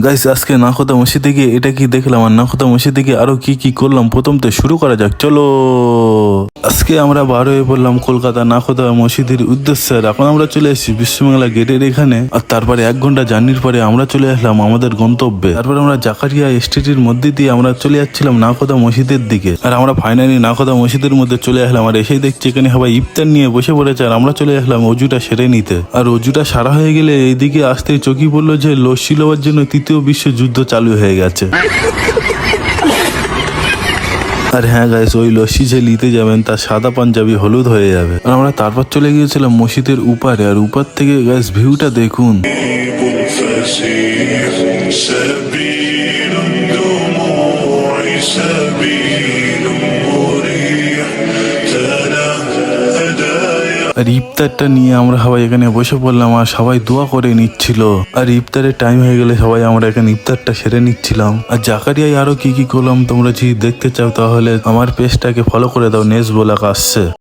Guys আজকে নাখোদা মসজিদে গিয়ে এটা কি দেখলাম আর নাখোদা মসজিদে গিয়ে আরো কি কি করলাম প্রথম তো শুরু করা যাক চলো। আজকে আমরা বার হয়ে পড়লাম কলকাতা নাখোদা মসজিদের উদ্দেশ্যে। আর এখন আমরা চলে এসেছি বিশ্ববাংলা গেটের এখানে। আর তারপরে 1 ঘন্টা জার্নির পরে আমরা চলে আসলাম আমাদের গন্তব্যে। তারপরে আমরা জাকারিয়া স্ট্রিটের মধ্যে দিয়ে আমরা চলে যাচ্ছিলাম নাখোদা মসজিদের দিকে। আর আমরা ফাইনালি নাখোদা মসজিদের মধ্যে চলে আসলাম। আর এসেই দেখছি এখানে সবাই ইফতার নিয়ে বসে পড়েছে। আর আমরা চলে আসলাম অজুটা সেরে নিতে। আর অজুটা সারা হয়ে গেলে এইদিকে আসতেই চোখে পড়লো যে লস্যি লওয়ার জন্য তৃতীয় বিশ্বযুদ্ধ চালু হয়ে গেছে। আর হ্যাঁ গাইস, ওই লস্যি যে নিতে যাবেন তার সাদা পাঞ্জাবি হলুদ হয়ে যাবে। আর আমরা তারপর চলে গিয়েছিলাম মসজিদের উপারে। আর উপর থেকে গাইস ভিউটা দেখুন। আর ইফতারটা নিয়ে আমরা সবাই এখানে বসে পড়লাম আর সবাই দোয়া করে নিচ্ছিল। আর ইফতারের টাইম হয়ে গেলে সবাই আমরা এখানে ইফতারটা সেরে নিচ্ছিলাম। আর জাকারিয়ায় আরো কি কি করলাম তোমরা যদি দেখতে চাও তাহলে আমার পেজটাকে ফলো করে দাও, নেস ব্লগ আসছে।